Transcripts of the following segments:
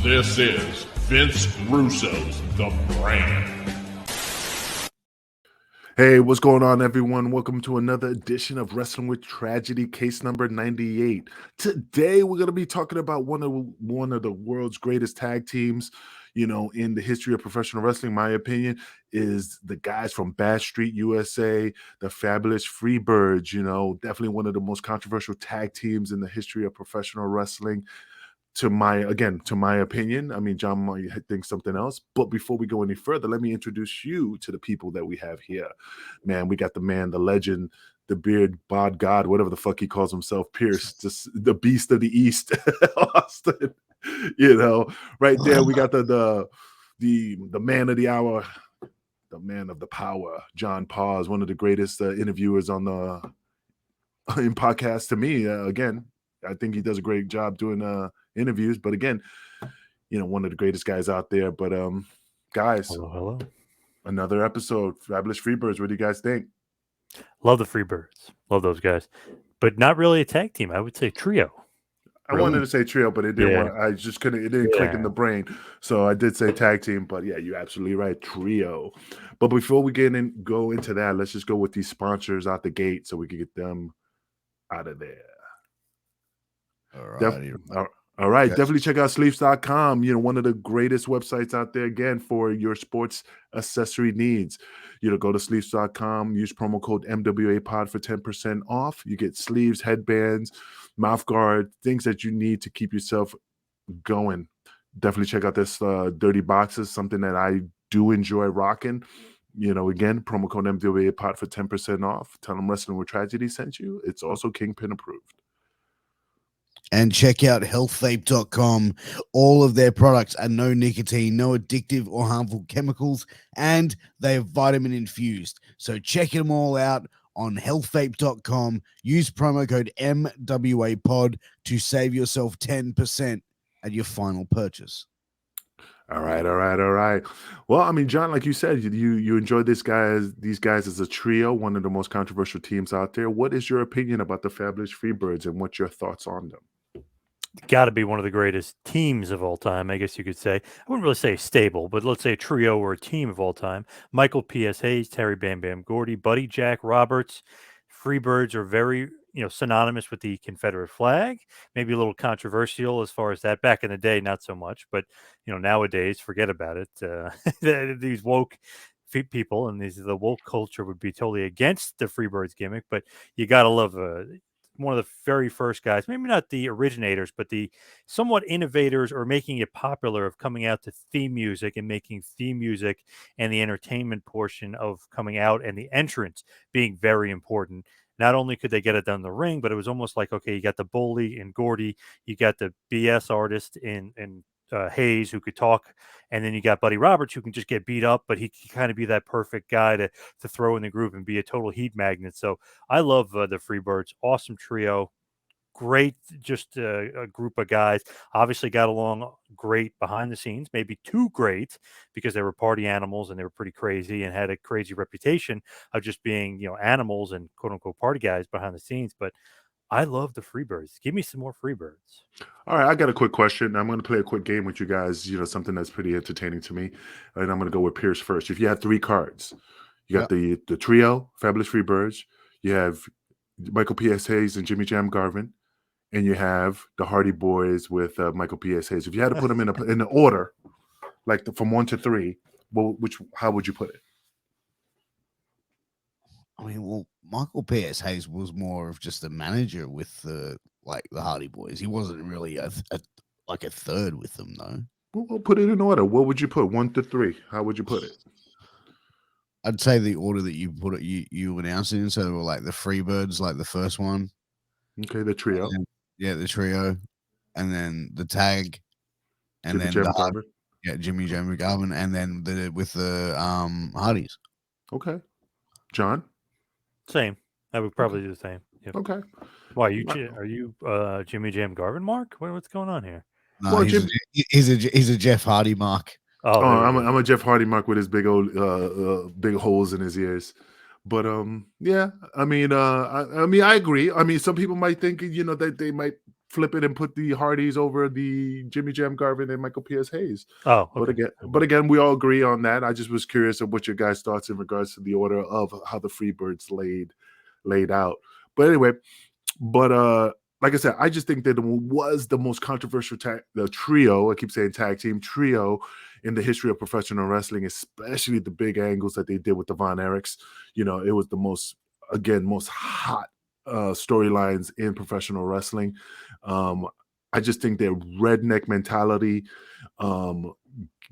This is Vince Russo's The Brand. Hey, what's going on, everyone? Welcome to another edition of Wrestling with Tragedy, case number 98. Today, we're going to be talking about one of the world's greatest tag teams, in the history of professional wrestling. My opinion is the guys from Bad Street USA, the fabulous Freebirds. Definitely one of the most controversial tag teams in the history of professional wrestling. To my opinion. I mean, John might think something else, but before we go any further, let me introduce you to the people that we have here. Man, we got the man, the legend, the beard bod god, whatever the fuck he calls himself, Pierce, just the beast of the East, Austin. Right there we got the man of the hour, the man of the power, John Paz, one of the greatest interviewers in podcast to me. Again, I think he does a great job doing interviews, but again, one of the greatest guys out there. But guys, hello, another episode, Fabulous Freebirds. What do you guys think? Love the Freebirds, love those guys, but not really a tag team. I would say trio. I wanted to say trio, but it didn't. Yeah. I just couldn't. It didn't click in the brain, so I did say tag team. But yeah, you're absolutely right, trio. But before we go into that, let's just go with these sponsors out the gate so we can get them out of there. All right. Definitely check out sleeves.com. One of the greatest websites out there, again, for your sports accessory needs. Go to sleeves.com, use promo code MWAPOD for 10% off. You get sleeves, headbands, mouth guard, things that you need to keep yourself going. Definitely check out this dirty boxes, something that I do enjoy rocking. Again, promo code MWAPOD for 10% off. Tell them Wrestling with Tragedy sent you. It's also Kingpin approved. And check out healthvape.com. All of their products are no nicotine, no addictive or harmful chemicals, and they are vitamin infused. So check them all out on healthvape.com. Use promo code MWAPOD to save yourself 10% at your final purchase. All right. Well, I mean, John, like you said, you enjoy these guys as a trio, one of the most controversial teams out there. What is your opinion about the Fabulous Freebirds, and what's your thoughts on them? Got to be one of the greatest teams of all time, I guess you could say. I wouldn't really say stable, but let's say a trio or a team of all time. Michael P.S. Hayes, Terry Bam Bam Gordy, Buddy Jack Roberts. Freebirds are very, synonymous with the Confederate flag. Maybe a little controversial as far as that. Back in the day, not so much, but nowadays, forget about it. These woke people and the woke culture would be totally against the Freebirds gimmick, but you got to love one of the very first guys, maybe not the originators, but the somewhat innovators or making it popular of coming out to theme music and making theme music and the entertainment portion of coming out and the entrance being very important. Not only could they get it done in the ring, but it was almost like, okay, you got the bully and Gordy, you got the BS artist in Hayes who could talk, and then you got Buddy Roberts who can just get beat up, but he can kind of be that perfect guy to throw in the group and be a total heat magnet. So I love the Freebirds. Awesome trio. Great, just a group of guys. Obviously got along great behind the scenes, maybe too great because they were party animals and they were pretty crazy and had a crazy reputation of just being, animals and quote unquote party guys behind the scenes. But I love the Freebirds. Give me some more Freebirds. All right, I got a quick question. I'm going to play a quick game with you guys, something that's pretty entertaining to me. And I'm going to go with Pierce first. If you had 3 cards, you got the trio, Fabulous Freebirds, you have Michael P.S. Hayes and Jimmy Jam Garvin, and you have the Hardy Boys with Michael P.S. Hayes. If you had to put them in the order, like from 1 to 3, how would you put it? I mean, well, Michael P.S. Hayes was more of just a manager with the Hardy Boys. He wasn't really a third with them, though. We'll put it in order. What would you put? 1 to 3. How would you put it? I'd say the order that you put it, you announced it in. So like the Freebirds, like the first one. Okay, the trio. The trio, and then the tag, and Jimmy then Jam Garvin. Jimmy Jam Garvin, and then with the Hardys. Okay, John. Same. I would probably do the same. Yep. Okay. Why are you Jimmy Jam Garvin, Mark? What's going on here? No, well, he's a Jeff Hardy Mark. Oh, I'm a Jeff Hardy Mark with his big old big holes in his ears. But yeah, I mean, I agree. I mean, some people might think that they might flip it and put the Hardys over the Jimmy Jam Garvin and Michael P.S. Hayes. Oh, But okay. again, we all agree on that. I just was curious of what your guys' thoughts in regards to the order of how the Freebirds laid out. But anyway, like I said, I just think that it was the most controversial the trio. I keep saying tag team trio in the history of professional wrestling, especially the big angles that they did with the Von Erichs. You know, it was the most hot storylines in professional wrestling. I just think their redneck mentality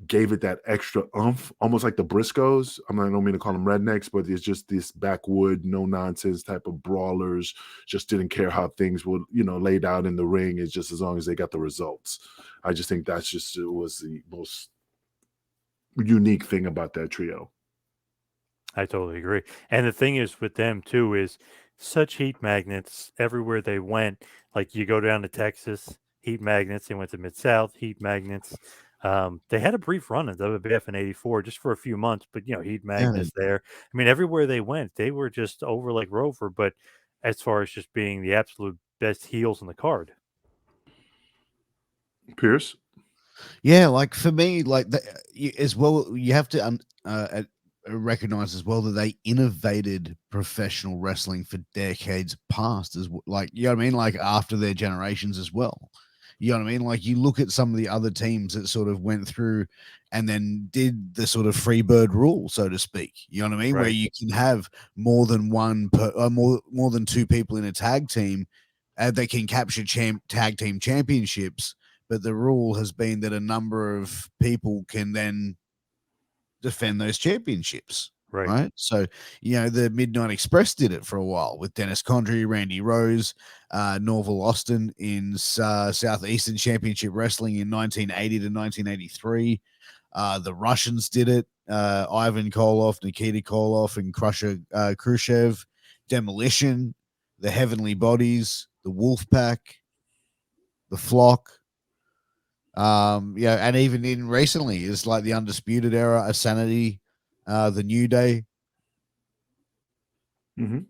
gave it that extra oomph, almost like the Briscoes. I don't mean to call them rednecks, but it's just this backwood, no nonsense type of brawlers. Just didn't care how things were, laid out in the ring. It's just as long as they got the results. I just think it was the most unique thing about that trio. I totally agree. And the thing is with them too is such heat magnets everywhere they went. Like you go down to Texas, heat magnets. They went to Mid-South, heat magnets. They had a brief run in WWF in '84 just for a few months, but heat magnets there. I mean, everywhere they went, they were just over like Rover, but as far as just being the absolute best heels on the card. Pierce? Yeah, like for me, as well, you have to recognize as well that they innovated professional wrestling for decades past, like, you know what I mean, like after their generations as well. You know what I mean? Like you look at some of the other teams that sort of went through and then did the sort of Freebird rule, so to speak. You know what I mean? Right. Where you can have more than more than two people in a tag team, they can capture tag team championships. But the rule has been that a number of people can then defend those championships. Right. So, the Midnight Express did it for a while with Dennis Condrey, Randy Rose, Norval Austin in Southeastern Championship Wrestling in 1980 to 1983. The Russians did it. Ivan Koloff, Nikita Koloff, and Crusher Khrushchev. Demolition, the Heavenly Bodies, the Wolfpack, the Flock. And even in recently, it's like the Undisputed Era, a Sanity, the New Day. Mm-hmm.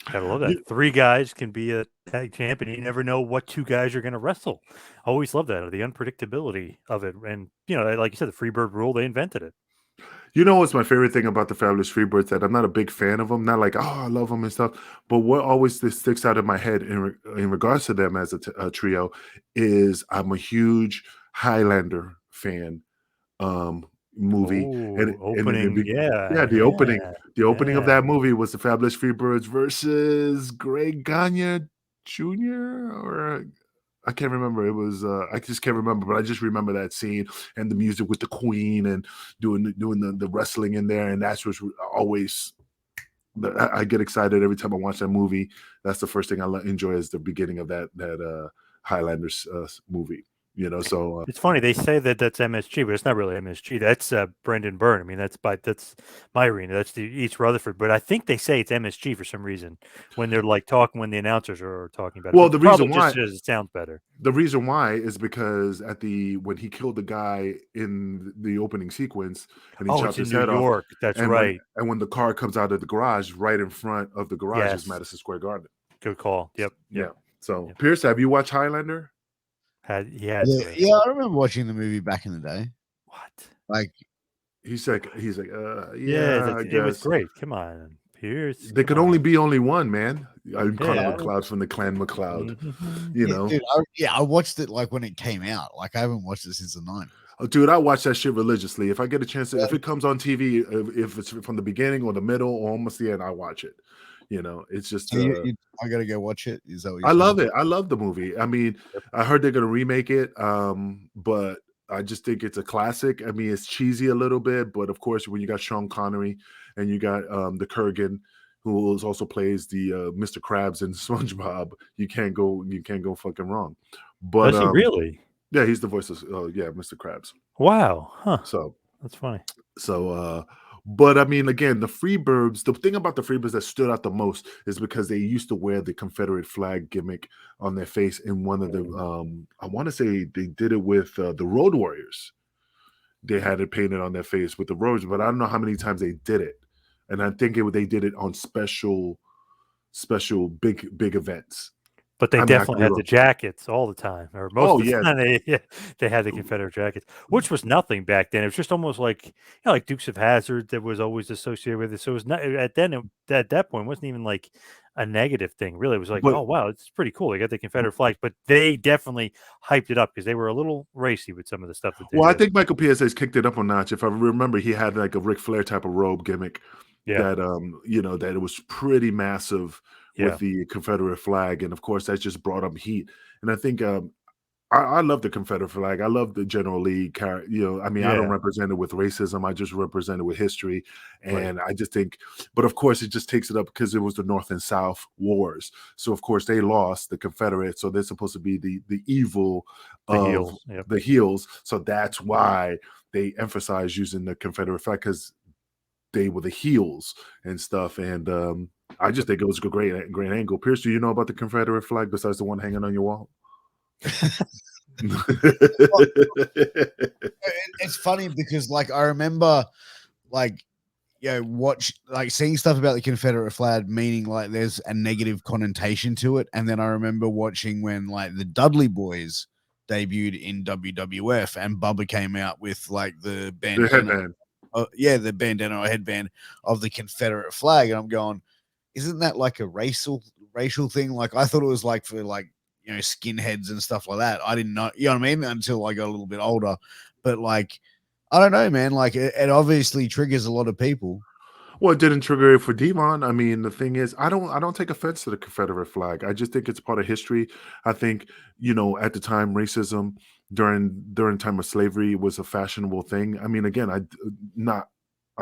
I love that. 3 guys can be a tag champion. You never know what 2 guys are going to wrestle. I always love that, the unpredictability of it. And, like you said, the Freebird rule, they invented it. What's my favorite thing about the Fabulous Freebirds? That I'm not a big fan of them. Not like, I love them and stuff. But what always sticks out in my head in regards to them as a trio is I'm a huge Highlander fan. Movie and opening, the opening of that movie was the Fabulous Freebirds versus Greg Gagne Jr. or I can't remember. It was I just can't remember, but I just remember that scene and the music with the Queen and doing the wrestling in there, and that's what's always. I get excited every time I watch that movie. That's the first thing I enjoy is the beginning of that Highlanders movie. So it's funny they say that's MSG, but it's not really MSG. That's Brendan Byrne. I mean, that's my arena. That's the East Rutherford. But I think they say it's MSG for some reason when they're like talking, when the announcers are talking about it. Well, the reason why it sounds better. The reason why is because when he killed the guy in the opening sequence and he chopped his head off. That's right. And when the car comes out of the garage, right in front of the garage is Madison Square Garden. Good call. Yep. Yeah. So Pierce, have you watched Highlander? Yeah, I remember watching the movie back in the day. What? Like he's like, it was great. Come on, Pierce. There could only be one, man. I'm Connor McLeod from the Clan McLeod. Dude, I watched it like when it came out. Like I haven't watched it since the 90s. Oh, dude, I watch that shit religiously. If I get a chance, if it comes on TV, if it's from the beginning or the middle or almost the end, I watch it. It's just. I gotta go watch it. Is that what I love it. I love the movie. I mean, I heard they're gonna remake it, but I just think it's a classic. I mean, it's cheesy a little bit, but of course, when you got Sean Connery and you got the Kurgan, who also plays the Mr. Krabs in SpongeBob, you can't go fucking wrong. But does he really? Yeah, he's the voice of Mr. Krabs. Wow, huh? So that's funny. So, but I mean, again, the Freebirds. The thing about the Freebirds that stood out the most is because they used to wear the Confederate flag gimmick on their face in one of the. I want to say they did it with the Road Warriors. They had it painted on their face with the Roads, but I don't know how many times they did it. And I think they did it on special big events. But they I mean, I definitely could be had the wrong. jackets all the time, or most Oh of the yeah, time they had the Confederate jackets, which was nothing back then. It was just almost like like Dukes of Hazzard that was always associated with it. So it was not at that point it wasn't even like a negative thing. Really, it was like, but oh wow, it's pretty cool. They got the Confederate flag, but they definitely hyped it up because they were a little racy with some of the stuff that they well, I did. think Michael PSA's kicked it up a notch. If I remember, he had like a Ric Flair type of robe gimmick Yeah, that that it was pretty massive with yeah, the Confederate flag, and of course that just brought up heat. And I think I love the Confederate flag. I love the General Lee. I mean, I don't yeah. represent it with racism. I just represent it with history, Right. and I just think. But of course, it just takes it up because it was the North and South wars. So of course they lost the Confederates. So they're supposed to be the evil The of heels. Yep. the heels. So that's why they emphasize using the Confederate flag because they were the heels and stuff. And I just think it was a great angle. Pierce, do you know about the Confederate flag besides the one hanging on your wall? Well, it's funny because like I remember like watch like seeing stuff about the Confederate flag, meaning like there's a negative connotation to it. And then I remember watching when like the Dudley Boys debuted in WWF and Bubba came out with like the The bandana. headband. The bandana or headband of the Confederate flag. And I'm going, isn't that like a racial thing? Like I thought it was like for like skinheads and stuff like that. I didn't know, you know what I mean, until I got a little bit older. But like, I don't know, man. Like it obviously triggers a lot of people. Well, it didn't trigger it for Devon. I mean, the thing is, I don't take offense to the Confederate flag. I just think it's part of history. I think, at the time, racism during time of slavery was a fashionable thing. I mean, again, I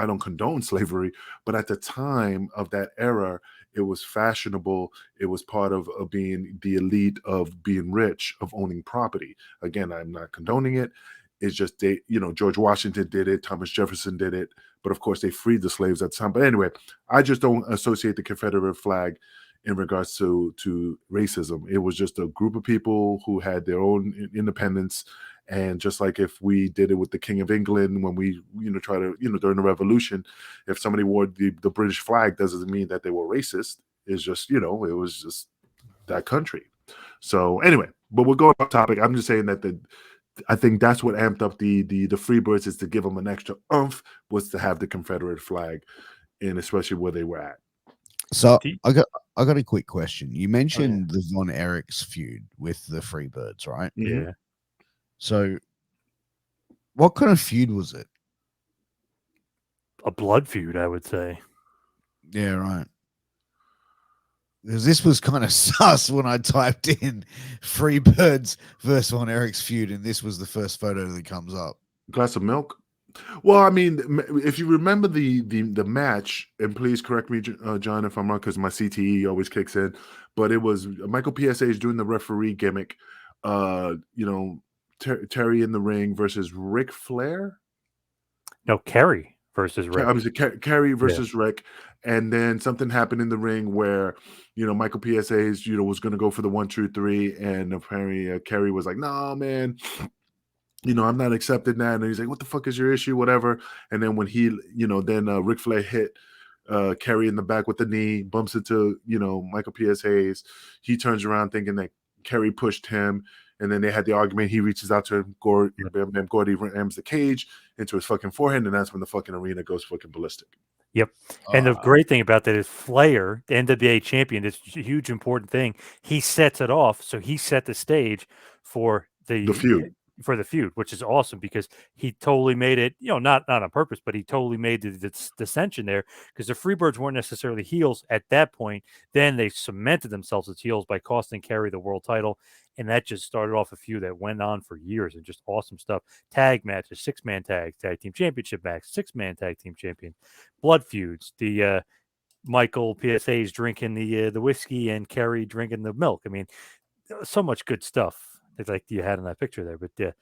don't condone slavery, but at the time of that era, it was fashionable. It was part of being the elite, of being rich, of owning property. Again, I'm not condoning it. It's just George Washington did it, Thomas Jefferson did it, but of course they freed the slaves at the time. But anyway, I just don't associate the Confederate flag in regards to racism. It was just a group of people who had their own independence. And just like if we did it with the King of England when we, try to, during the Revolution, if somebody wore the British flag, doesn't mean that they were racist. It's just, it was just that country. So anyway, but we're going off topic. I'm just saying that I think that's what amped up the Freebirds, is to give them an extra oomph, was to have the Confederate flag, and especially where they were at. So Do you- I got a quick question. You Oh, yeah. mentioned the Von Erichs feud with the Freebirds, right? Mhm. Yeah. So what kind of feud was it? A blood feud, I would say. Yeah, right. Because this was kind of sus when I typed in Freebirds versus Von Erichs feud, and this was the first photo that comes up. Glass of milk. Well, I mean, if you remember the match, and please correct me, John, if I'm wrong, because my CTE always kicks in. But it was Michael PSH doing the referee gimmick. Terry in the ring versus Ric Flair. No, Kerry versus Rick. Obviously, Kerry Yeah. versus Rick, and then something happened in the ring where Michael PSA's was going to go for the 1, 2, 3, and apparently Kerry was like, "No, man, I'm not accepting that." And he's like, "What the fuck is your issue?" Whatever. And then when then Ric Flair hit Kerry in the back with the knee, bumps into Michael PSA's. He turns around thinking that Kerry pushed him. And then they had the argument. He reaches out to him. Gordy rams the cage into his fucking forehead, and that's when the fucking arena goes fucking ballistic. Yep. And the great thing about that is Flair, the NWA champion, this huge important thing. He sets it off, so he set the stage for The feud. For the feud, which is awesome because he totally made it, not on purpose, but he totally made the dissension there because the Freebirds weren't necessarily heels at that point. Then they cemented themselves as heels by costing Kerry the world title. And that just started off a feud that went on for years and just awesome stuff. Tag matches, 6-man tag team championship match, 6-man tag team champion, blood feuds, the Michael PSA's drinking the whiskey and Kerry drinking the milk. I mean, so much good stuff that like you had in that picture there. But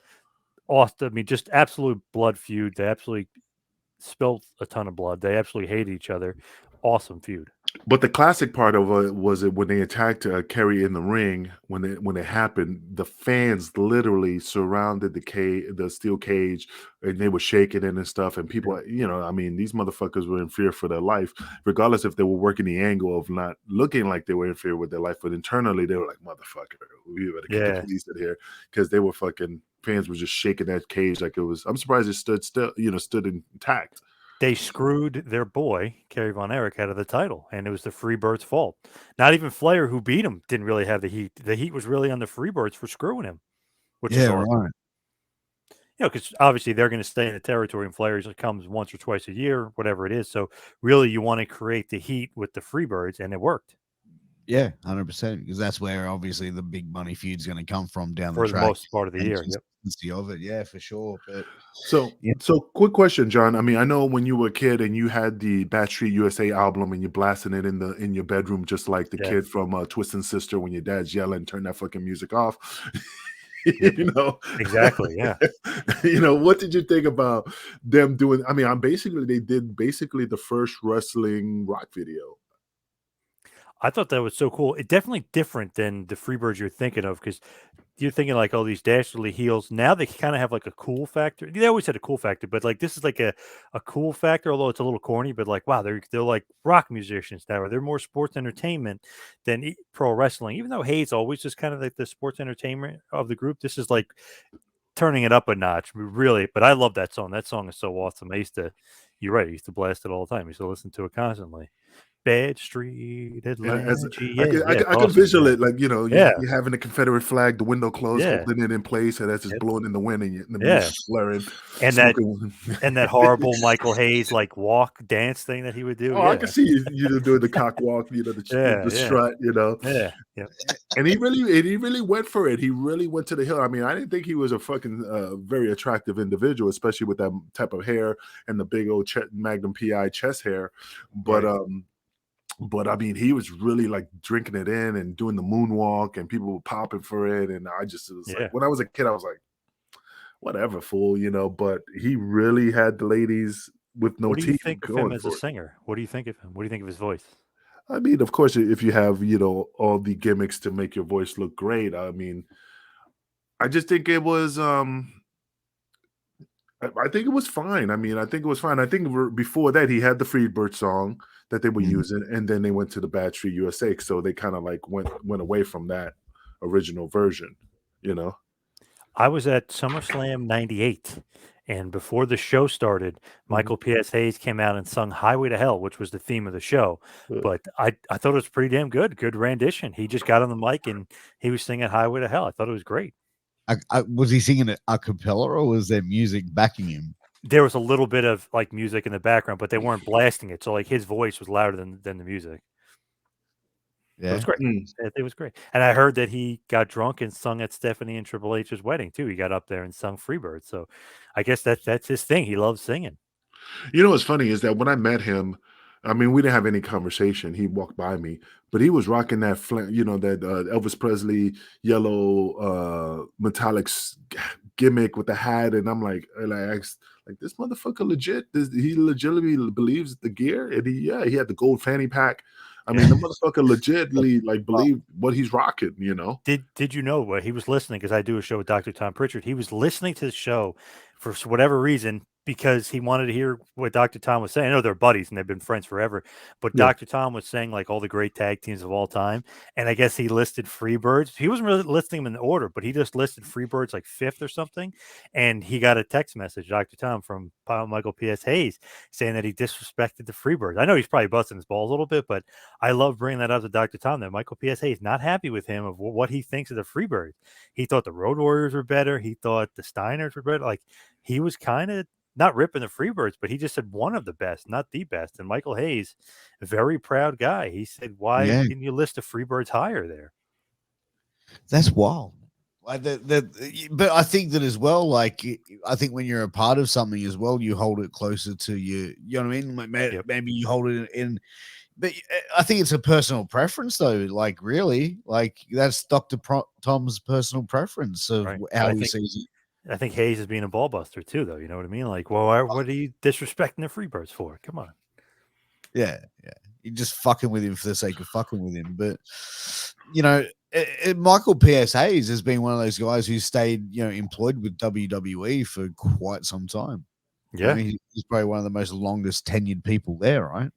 awesome. I mean, just absolute blood feud. They absolutely spilled a ton of blood. They absolutely hated each other. Awesome feud. But the classic part of it was it when they attacked Kerry in the ring. When it happened, the fans literally surrounded the steel cage, and they were shaking it and stuff. And people, I mean, these motherfuckers were in fear for their life, regardless if they were working the angle of not looking like they were in fear with their life, but internally they were like, "Motherfucker, we better get the Yeah. police in here," because they were fucking fans were just shaking that cage like it was. I'm surprised it stood still, stood intact. They screwed their boy, Kerry Von Erich, out of the title, and it was the Freebirds' fault. Not even Flair, who beat him, didn't really have the heat. The heat was really on the Freebirds for screwing him, which is Yeah, awesome. right. Because obviously they're going to stay in the territory, and Flair comes once or twice a year, whatever it is. So really, you want to create the heat with the Freebirds, and it worked Yeah, 100%. Because that's where obviously the big money feud's going to come from down the for the track. most part of the And year. Yep. consistency of it, yeah, for sure. But So, yeah. so quick question, John. I mean, I know when you were a kid and you had the Backstreet USA album and you're blasting it in your bedroom, just like the Yeah. kid from Twisted Sister when your dad's yelling, "Turn that fucking music off." Yep. you know, Exactly. Yeah. What did you think about them doing? I mean, they did basically the first wrestling rock video. I thought that was so cool. It definitely different than the Freebirds you're thinking of, because you're thinking like, oh, these dastardly heels. Now they kind of have like a cool factor. They always had a cool factor, but like this is like a cool factor, although it's a little corny. But like, wow, they're like rock musicians now. Or they're more sports entertainment than pro wrestling. Even though Hayes always just kind of like the sports entertainment of the group, this is like turning it up a notch, really. But I love that song. That song is so awesome. You're right. I used to blast it all the time. I used to listen to it constantly. Bad Street, And as Atlanta, I GA. could, I Yeah, could, it's I could awesome. visual Yeah. it like Yeah. you having the Confederate flag, the window closed, Yeah. holding it in place, and that's just Yep. blowing in the wind, and the Yeah. music's blaring, And smoking. that horrible Michael Hayes like walk dance thing that he would do. Oh, I Yeah. can see you doing the cock walk, the Yeah. strut, Yeah. Yep. and he really went for it. He really went to the hill. I mean, I didn't think he was a fucking very attractive individual, especially with that type of hair and the big old Magnum PI chest hair. But Right. but I mean, he was really like drinking it in and doing the moonwalk, and people were popping for it. And it was like, Yeah. when I was a kid, I was like, whatever, fool, But he really had the ladies with no What do you teeth think of him going as a for it. singer? What do you think of him? What do you think of his voice? I mean, of course, if you have, all the gimmicks to make your voice look great, I mean, I just think it was, I think it was fine. I mean, I think it was fine. I think before that, he had the Freebird song that they were Mhm. using, and then they went to the Bad Street USA, so they kind of like went away from that original version, you know. I was at SummerSlam '98, and before the show started, Mhm. Michael P.S. Hayes came out and sung "Highway to Hell," which was the theme of the show. Uh, But I thought it was pretty damn good rendition. He just got on the mic and he was singing "Highway to Hell." I thought it was great. Was he singing it a cappella or was there music backing him? There was a little bit of like music in the background, but they weren't blasting it, so like his voice was louder than the music. It Yeah. was great. mm. It was great. And I heard that he got drunk and sung at Stephanie and Triple H's wedding too. He got up there and sung Freebird. So I guess that's his thing. He loves singing. What's funny is that when I met him, I mean, we didn't have any conversation. He walked by me, but he was rocking that, that Elvis Presley yellow metallic gimmick with the hat, and I'm like, and I asked, like, this motherfucker legit? He legitimately believes the gear? And he had the gold fanny pack. I mean, the motherfucker legitimately like believed what he's rocking. Did you know what he was listening? Because I do a show with Dr. Tom Pritchard. He was listening to the show for whatever reason because he wanted to hear what Dr. Tom was saying. I know they're buddies and they've been friends forever, but Yeah. Dr. Tom was saying like all the great tag teams of all time. And I guess he listed Freebirds. He wasn't really listing them in order, but he just listed Freebirds like fifth or something. And he got a text message, Dr. Tom, from Michael P.S. Hayes saying that he disrespected the Freebirds. I know he's probably busting his balls a little bit, but I love bringing that up to Dr. Tom that Michael P.S. Hayes not happy with him of what he thinks of the Freebirds. He thought the Road Warriors were better. He thought the Steiners were better. Like he was kind of not ripping the Freebirds, but he just said one of the best, not the best. And Michael Hayes, a very proud guy, he said, "Why Yeah. didn't you list the Freebirds higher there?" That's wild. Like but I think that as well, like I think when you're a part of something as well, you hold it closer to you. You know what I mean? Like maybe you hold it in, but I think it's a personal preference though. Like really, like that's Dr. Tom's personal preference of Right. how he sees it. I think Hayes is being a ball buster too, though. You know what I mean? Like, well, what are you disrespecting the Freebirds for? Come on. Yeah, You're just fucking with him for the sake of fucking with him. But you know, Michael P.S. Hayes has been one of those guys who stayed, employed with WWE for quite some time. Yeah. He's probably one of the most longest tenured people there, right?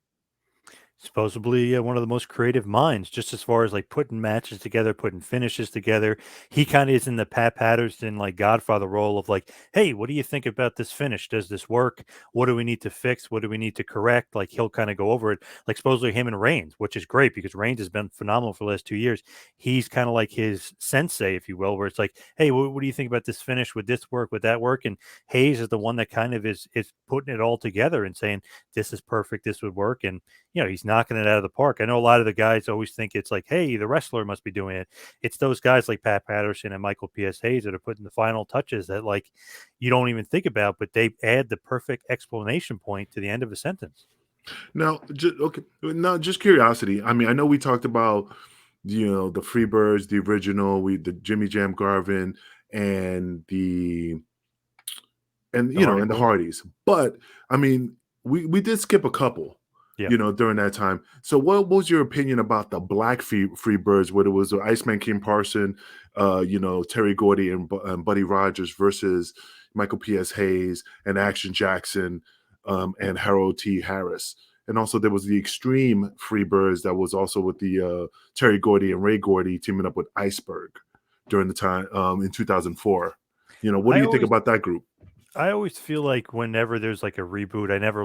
Supposedly one of the most creative minds, just as far as like putting matches together, putting finishes together. He kind of is in the Pat Patterson, like Godfather role of like, hey, what do you think about this finish? Does this work? What do we need to fix? What do we need to correct? Like he'll kind of go over it, like supposedly him and Reigns, which is great because Reigns has been phenomenal for the last 2 years. He's kind of like his sensei, if you will, where it's like, hey, what do you think about this finish? Would this work? Would that work? And Hayes is the one that kind of is putting it all together and saying, this is perfect. This would work. And he's knocking it out of the park. I know a lot of the guys always think it's like, hey, the wrestler must be doing it. It's those guys like Pat Patterson and Michael P.S. Hayes that are putting the final touches that like you don't even think about, but they add the perfect explanation point to the end of a sentence. Now, just curiosity. I mean, I know we talked about the Freebirds, the original, the Jimmy Jam Garvin, and the Hardys. But I mean, we did skip a couple. Yeah. During that time. So what was your opinion about the Black Freebirds, where it was Iceman King Parson, Terry Gordy and Buddy Rogers versus Michael P.S. Hayes and Action Jackson and Harold T. Harris? And also there was the Extreme Freebirds that was also with the Terry Gordy and Ray Gordy teaming up with Iceberg during the time in 2004. What do you think about that group? I always feel like whenever there's like a reboot, I never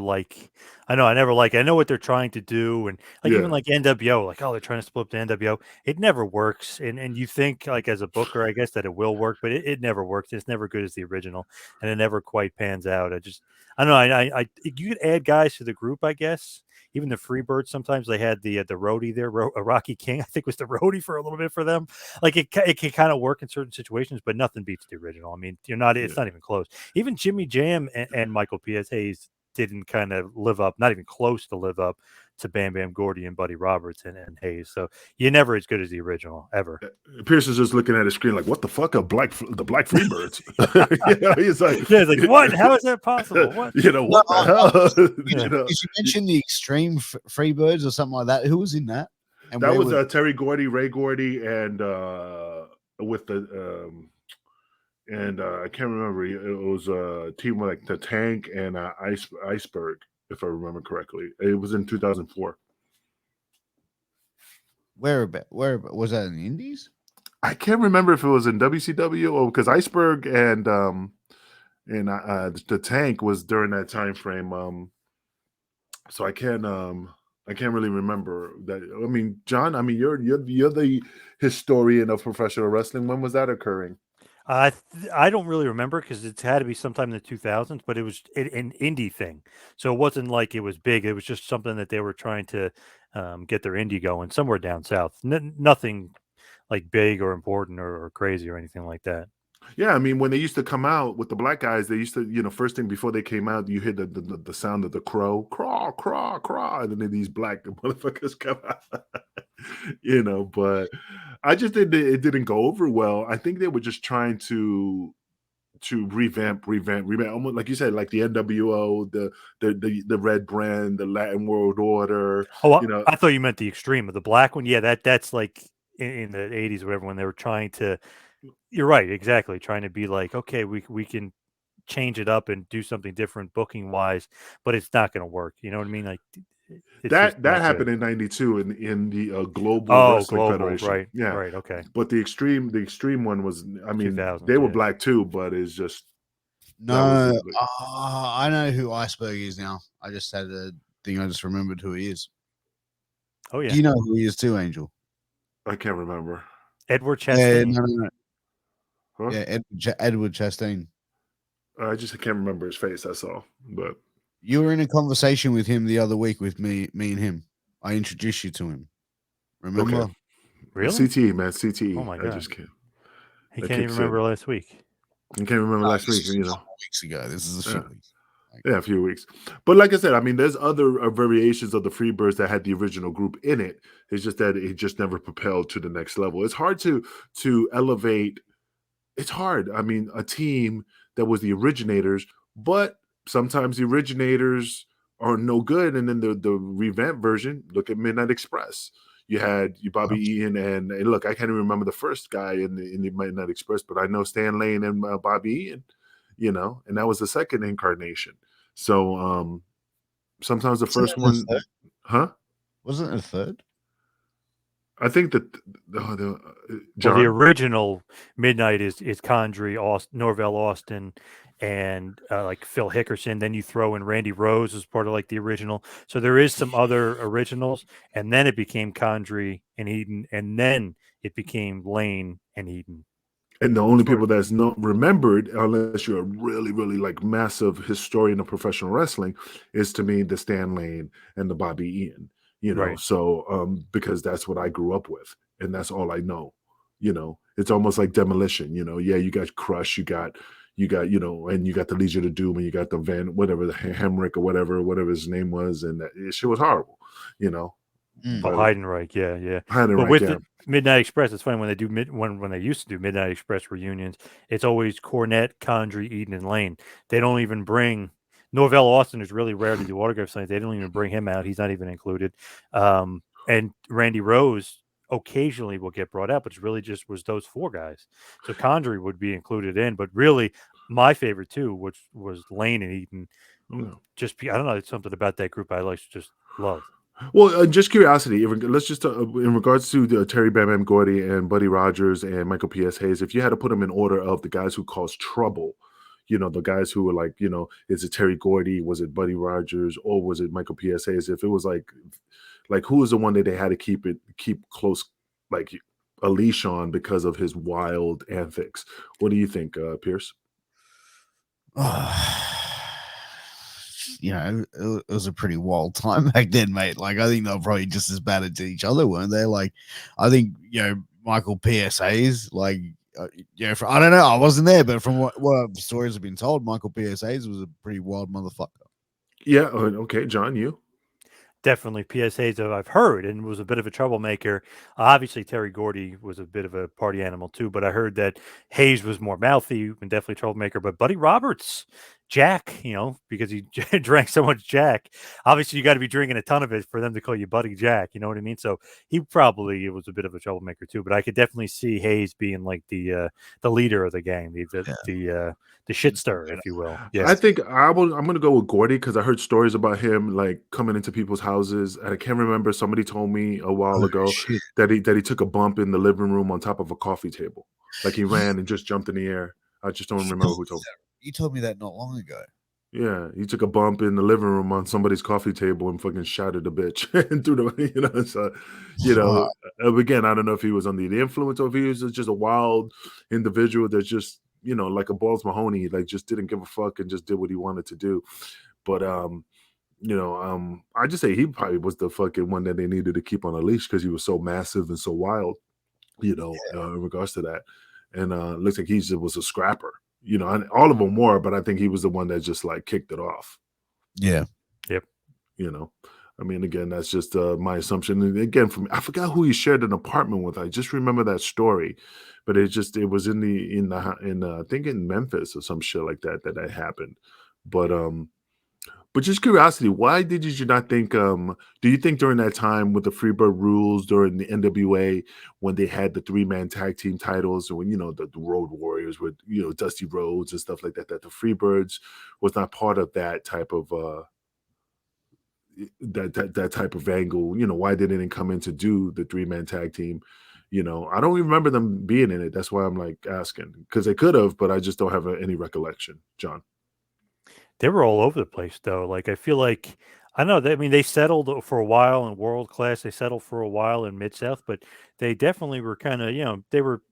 I know what they're trying to do. And like, even like NWO, like, oh, they're trying to split up the NWO. It never works. And you think like as a booker, I guess that it will work, but it never works. It's never good as the original and it never quite pans out. I don't know. You could add guys to the group, I guess. Even the Freebirds, sometimes they had the roadie there, Rocky King, I think was the roadie for a little bit for them. Like it can kind of work in certain situations, but nothing beats the original. I mean, it's not even close. Even Jimmy Jam and Michael P.S. Hayes didn't kind of live up, not even close to live up to Bam Bam Gordy and Buddy Roberts and Hayes. So you're never as good as the original ever. Pierce is just looking at his screen like, what the fuck are the Black Freebirds? He's like, what? How is that possible? What? What the hell? Did you mention the Extreme Freebirds or something like that? Who was in that? And that was Terry Gordy, Ray Gordy, and with the and I can't remember. It was a team like the Tank and Iceberg, if I remember correctly. It was in 2004. Where was that in the Indies? I can't remember if it was in WCW or because Iceberg and the Tank was during that time frame. So I can't really remember that. I mean, John, you're the historian of professional wrestling. When was that occurring? I don't really remember because it's had to be sometime in the 2000s, but it was an indie thing. So it wasn't like it was big. It was just something that they were trying to get their indie going somewhere down south. Nothing like big or important or crazy or anything like that. Yeah, I mean, when they used to come out with the black guys, they used to, first thing before they came out, you hear the sound of the crow, craw, craw, craw, and then these black motherfuckers come out, but I just think that it didn't go over well. I think they were just trying to revamp, almost like you said, like the NWO, the Red Brand, the Latin World Order. Oh, I thought you meant the Extreme of the black one. Yeah, that's like in the 80s or whatever when they were trying to. You're right, exactly. Trying to be like, okay, we can change it up and do something different booking wise, but it's not going to work. You know what I mean? Like that happened in '92 in the Global Wrestling Federation. Right? Yeah, right. Okay. But the extreme one was, I mean, they were black too, but it's just no. I know who Iceberg is now. I just had a thing. I just remembered who he is. Oh yeah. Do you know who he is too, Angel? I can't remember. Edward Chastain. No. Huh? Yeah, Edward Chastain. I just can't remember his face. That's all. But you were in a conversation with him the other week with me and him. I introduced you to him. Remember? Okay. Really? CTE, man. CTE. Oh my God. I just can't. He can't even remember last week. You can't remember last week. A couple weeks ago. This is a few weeks. Yeah, a few weeks. But like I said, I mean, there's other variations of the Freebirds that had the original group in it. It's just that it just never propelled to the next level. It's hard to elevate. It's hard. I mean, a team that was the originators, but sometimes the originators are no good. And then the revamped version, look at Midnight Express. You had Bobby Eaton and look, I can't even remember the first guy in the Midnight Express, but I know Stan Lane and Bobby Eaton, and that was the second incarnation. So sometimes the Wasn't first it the one, third? huh? Wasn't it a third? I think that Well, the John. original Midnight is Condrey, Norvell Austin, and like Phil Hickerson. Then you throw in Randy Rose as part of like the original. So there is some other originals, and then it became Condrey and Eden, and then it became Lane and Eden. And the only Sort people of. that's not remembered, unless you're a really, really like massive historian of professional wrestling, is to me the Stan Lane and the Bobby Eaton. Right. So because that's what I grew up with, and that's all I know. It's almost like Demolition. Yeah, you got Crush, you got, and you got the Legion of Doom, and you got the whatever the Hemrick or whatever his name was, and that shit was horrible. You know, Mm. Oh, but Heidenreich, yeah. But Heidenreich, with yeah. the Midnight Express, it's funny when they do when they used to do Midnight Express reunions, it's always Cornette, Condrey, Eden, and Lane. They don't even bring Norvell Austin is really rare to do autograph signings. They don't even bring him out. He's not even included. And Randy Rose occasionally will get brought out, but it's really just was those four guys. So Condrey would be included in, but really my favorite too, which was Lane and Eden. I don't know, it's something about that group I like just love. Well, just curiosity. Let's just in regards to the Terry Bam Bam Gordy and Buddy Rogers and Michael P.S. Hayes. If you had to put them in order of the guys who caused trouble, the guys who were like, is it Terry Gordy? Was it Buddy Rogers? Or was it Michael P.S. Hayes? If it was like who was the one that they had to keep close, like a leash on because of his wild antics? What do you think, Pierce? It was a pretty wild time back then, mate. Like, I think they were probably just as bad at each other, weren't they? Like, I think, Michael PSA's, like, I don't know. I wasn't there, but from what stories have been told, Michael PSA's was a pretty wild motherfucker. Yeah. Okay, John, you? Definitely PSAs that I've heard and was a bit of a troublemaker. Obviously, Terry Gordy was a bit of a party animal too, but I heard that Hayes was more mouthy and definitely troublemaker. But Buddy Roberts, Jack, because he drank so much Jack, obviously you got to be drinking a ton of it for them to call you Buddy Jack. You know what I mean? So he probably was a bit of a troublemaker too. But I could definitely see Hayes being like the leader of the gang, the shit stirrer, if you will. Yeah. I think I'm gonna go with Gordy because I heard stories about him like coming into people's houses. And I can't remember. Somebody told me a while Oh, ago shit. that he took a bump in the living room on top of a coffee table. Like he ran and just jumped in the air. I just don't remember who told me. You told me that not long ago. Yeah, he took a bump in the living room on somebody's coffee table and fucking shouted the bitch and threw the, so, Fuck. again, I don't know if he was under the influence or if he was just a wild individual that just, like a Balls Mahoney, like just didn't give a fuck and just did what he wanted to do. But, I just say he probably was the fucking one that they needed to keep on a leash because he was so massive and so wild, in regards to that. And looks like he just was a scrapper. And all of them were, but I think he was the one that just like kicked it off. Yeah. Yep. I mean, again, that's just my assumption. And again, I forgot who he shared an apartment with. I just remember that story, but it was in I think in Memphis or some shit like that happened. But just curiosity, why did you not think? Do you think during that time with the Freebird rules during the NWA when they had the 3-man tag team titles, or when the Road Warriors with Dusty Rhodes and stuff like that, that the Freebirds was not part of that type of that type of angle? Why they didn't come in to do the 3-man tag team? I don't remember them being in it. That's why I'm like asking because they could have, but I just don't have any recollection, John. They were all over the place though. Like I feel like I don't know. I mean, they settled for a while in World Class. They settled for a while in Mid South, but they definitely were kind of they were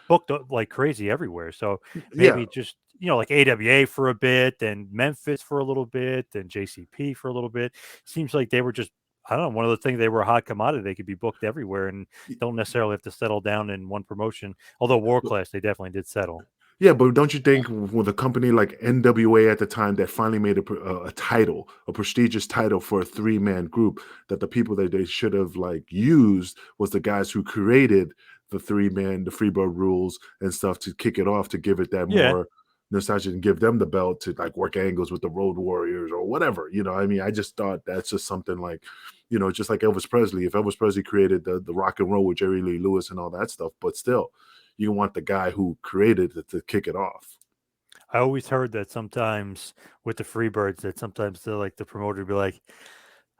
booked up like crazy everywhere. So Yeah. maybe just like AWA for a bit, then Memphis for a little bit, then JCP for a little bit. Seems like they were just I don't know. One of the things they were a hot commodity. They could be booked everywhere and don't necessarily have to settle down in one promotion. Although World Class, they definitely did settle. Yeah, but don't you think with a company like NWA at the time that finally made a title, a prestigious title for a 3-man group, that the people that they should have like used was the guys who created the 3-man, the Freebird rules and stuff to kick it off, to give it that Yeah. more nostalgia and give them the belt to like work angles with the Road Warriors or whatever. I mean, I just thought that's just something like, just like Elvis Presley. If Elvis Presley created the rock and roll with Jerry Lee Lewis and all that stuff, but still, you want the guy who created it to kick it off. I always heard that sometimes with the Freebirds, that sometimes the promoter would be like,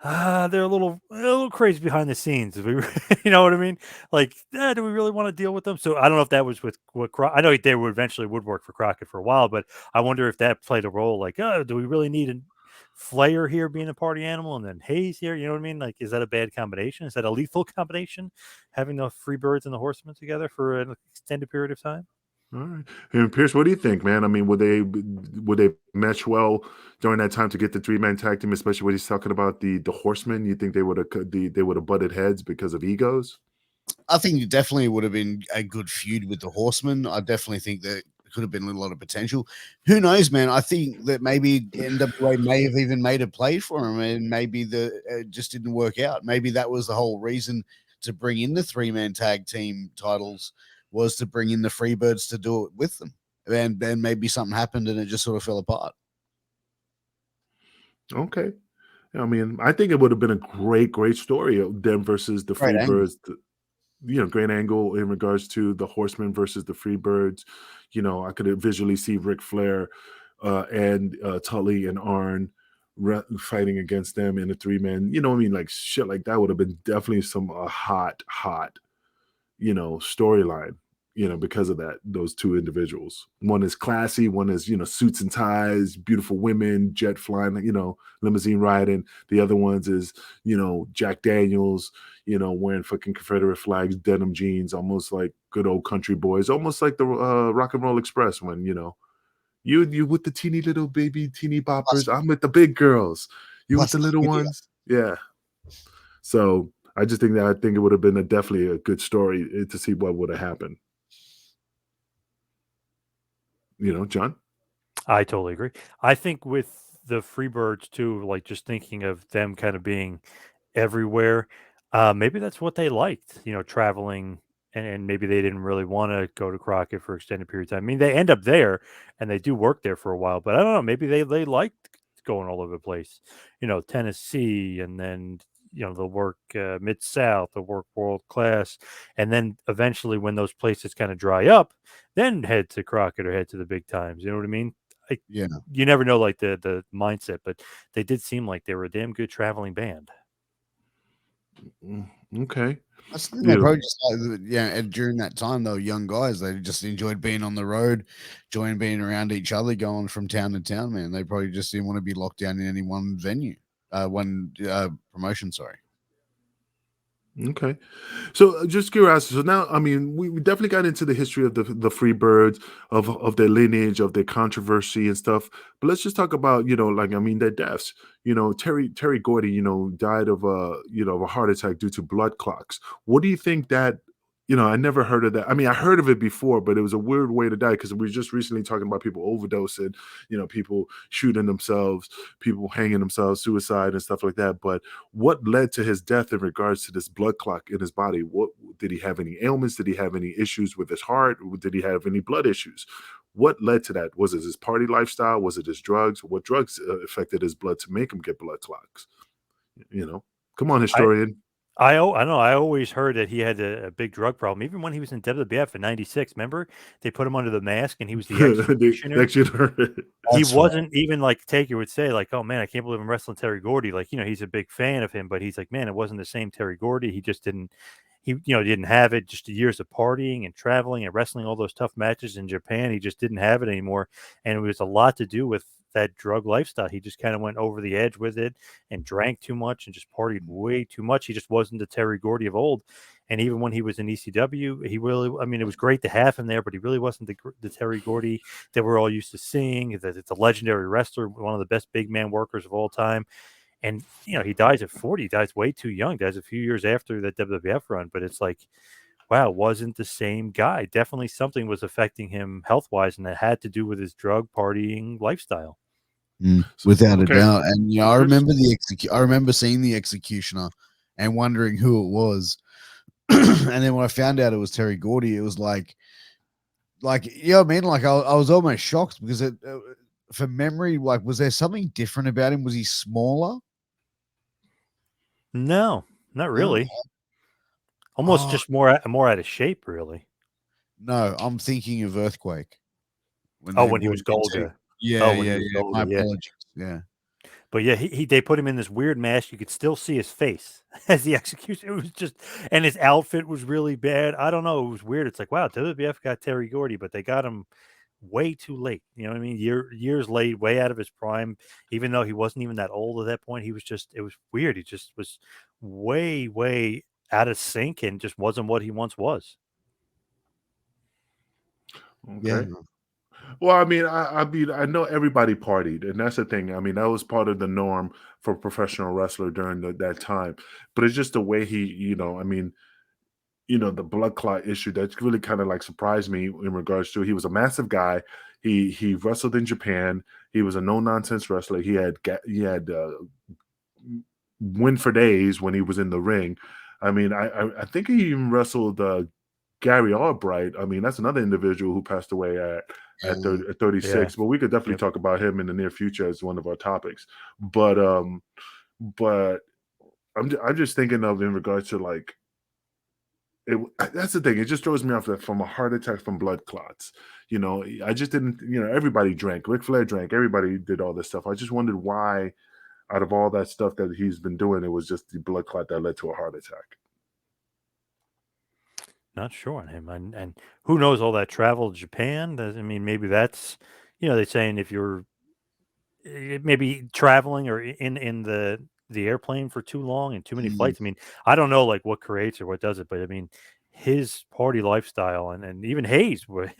they're a little crazy behind the scenes. You know what I mean? Like, do we really want to deal with them? So I don't know if that was with what I know they would eventually would work for Crockett for a while, but I wonder if that played a role. Like, do we really need a Flair here being a party animal and then Hayes here? You know what I mean? Like, is that a bad combination? Is that a lethal combination? Having the Freebirds and the Horsemen together for an extended period of time? All right. And Pierce, what do you think, man? I mean, would they mesh well during that time to get the 3-man tag team, especially when he's talking about the Horsemen? You think they would have butted heads because of egos? I think it definitely would have been a good feud with the Horsemen. I definitely think that could have been a lot of potential. Who knows, man? I think that maybe NWA may have even made a play for him, and maybe it just didn't work out. Maybe that was the whole reason to bring in the 3-man tag team titles, was to bring in the Freebirds to do it with them. And then maybe something happened and it just sort of fell apart. Okay. I mean, I think it would have been a great story of them versus the Great angle. Freebirds. Great angle in regards to the Horsemen versus the Freebirds. I could visually see Ric Flair and Tully and Arn fighting against them in a 3-man. You know what I mean? Like shit like that would have been definitely some hot, storyline, because of those two individuals. One is classy, one is, suits and ties, beautiful women, jet flying, limousine riding. The other ones is, Jack Daniels, wearing fucking Confederate flags, denim jeans, almost like good old country boys, almost like the Rock and Roll Express when, you with the teeny little baby, teeny boppers, I'm with the big girls. You with the little ones. Yeah. So I just think it would have been definitely a good story to see what would have happened. John? I totally agree. I think with the Freebirds too, like just thinking of them kind of being everywhere, maybe that's what they liked, traveling, and maybe they didn't really want to go to Crockett for extended periods of time. I mean, they end up there and they do work there for a while, but I don't know, maybe they liked going all over the place, Tennessee, and then they'll work Mid South, they'll work World Class, and then eventually when those places kind of dry up, then head to Crockett or head to the big times. You know what I mean? Like, Yeah. you never know, like the mindset, but they did seem like they were a damn good traveling band. Okay. I think they probably just and during that time they were young guys. They just enjoyed being on the road, enjoying being around each other, going from town to town. Man, they probably just didn't want to be locked down in any one venue, one promotion. Sorry. Okay. So just curiosity. So now, I mean, we definitely got into the history of the Freebirds, of their lineage, of their controversy and stuff. But let's just talk about, like, I mean, their deaths. Terry Gordy, died of a heart attack due to blood clots. What do you think that, I never heard of that. I mean, I heard of it before, but it was a weird way to die because we were just recently talking about people overdosing, people shooting themselves, people hanging themselves, suicide and stuff like that. But what led to his death in regards to this blood clot in his body? What did he have any ailments? Did he have any issues with his heart? Did he have any blood issues? What led to that? Was it his party lifestyle? Was it his drugs? What drugs affected his blood to make him get blood clots? Come on, historian. I know. I always heard that he had a big drug problem. Even when he was in WWF in '96, remember they put him under the mask and he was the executioner. He wasn't even like Taker would say, like, "Oh man, I can't believe I'm wrestling Terry Gordy." Like, he's a big fan of him, but he's like, "Man, it wasn't the same Terry Gordy. He just didn't. He didn't have it. Just the years of partying and traveling and wrestling all those tough matches in Japan. He just didn't have it anymore, and it was a lot to do with that drug lifestyle. He just kind of went over the edge with it and drank too much and just partied way too much. He just wasn't the Terry Gordy of old. And even when he was in ECW, he really, I mean, it was great to have him there, but he really wasn't the Terry Gordy that we're all used to seeing. It's a legendary wrestler, one of the best big man workers of all time. And, he dies at 40, he dies way too young, dies a few years after that WWF run. But it's like, wow, wasn't the same guy. Definitely something was affecting him health-wise, and that had to do with his drug partying lifestyle. Without a doubt. And I remember I remember seeing the executioner and wondering who it was. And then when I found out it was Terry Gordy, it was like like, you know what I mean? Like, I was almost shocked because for memory, like, was there something different about him? Was he smaller? No, not No. really. Almost Oh, just more out of shape, really. no, I'm thinking of Earthquake when Oh, they when he brought was him into. Golga. Yeah, Oh, when he yeah, was yeah. My Golga, yeah. apologies. Yeah. But yeah, he they put him in this weird mask. You could still see his face as the execution. It was just, and his outfit was really bad. I don't know. It was weird. It's like, wow, WWF got Terry Gordy, but they got him way too late. You know what I mean? Years late, way out of his prime. Even though he wasn't even that old at that point, he was just. It was weird. He just was way out of sync and just wasn't what he once was. Yeah. Okay. Well, I mean, I know everybody partied, and that's the thing. I mean, that was part of the norm for a professional wrestler during that time. But it's just the way he, I mean, the blood clot issue that really kind of like surprised me in regards to he was a massive guy. He wrestled in Japan. He was a no nonsense wrestler. He had win for days when he was in the ring. I mean, I think he even wrestled Gary Albright. I mean, that's another individual who passed away at Yeah. 36. But we could definitely Yep. talk about him in the near future as one of our topics. But I'm just thinking of in regards to like that's the thing. It just throws me off that from a heart attack from blood clots. I just didn't. Everybody drank. Ric Flair drank. Everybody did all this stuff. I just wondered why, out of all that stuff that he's been doing, it was just the blood clot that led to a heart attack. Not sure on him, and who knows all that travel to Japan? I mean, maybe that's, they're saying if you're maybe traveling or in the airplane for too long and too many Mm. flights. I mean, I don't know like what creates or what does it, but I mean, his party lifestyle and even Hayes, but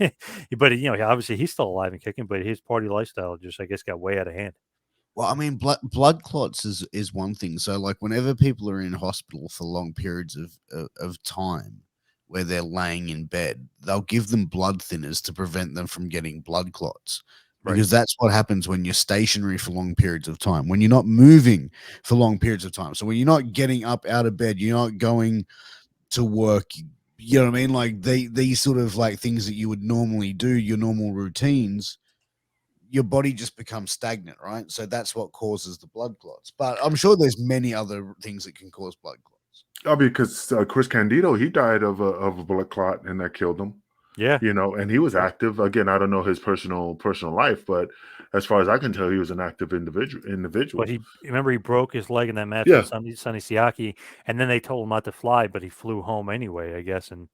obviously he's still alive and kicking, but his party lifestyle just I guess got way out of hand. Well, I mean, blood clots is one thing. So, like, whenever people are in hospital for long periods of time, where they're laying in bed, they'll give them blood thinners to prevent them from getting blood clots. Right. Because that's what happens when you're stationary for long periods of time, when you're not moving for long periods of time. So when you're not getting up out of bed, you're not going to work. You know what I mean? Like these sort of like things that you would normally do, your normal routines, your body just becomes stagnant, right? So that's what causes the blood clots. But I'm sure there's many other things that can cause blood clots. I mean, because Chris Candido, he died of a blood clot, and that killed him. Yeah. And he was active. Again, I don't know his personal life, but as far as I can tell, he was an active But individual. remember he broke his leg in that match Yeah. with Sonny Siaki, and then they told him not to fly, but he flew home anyway, I guess, and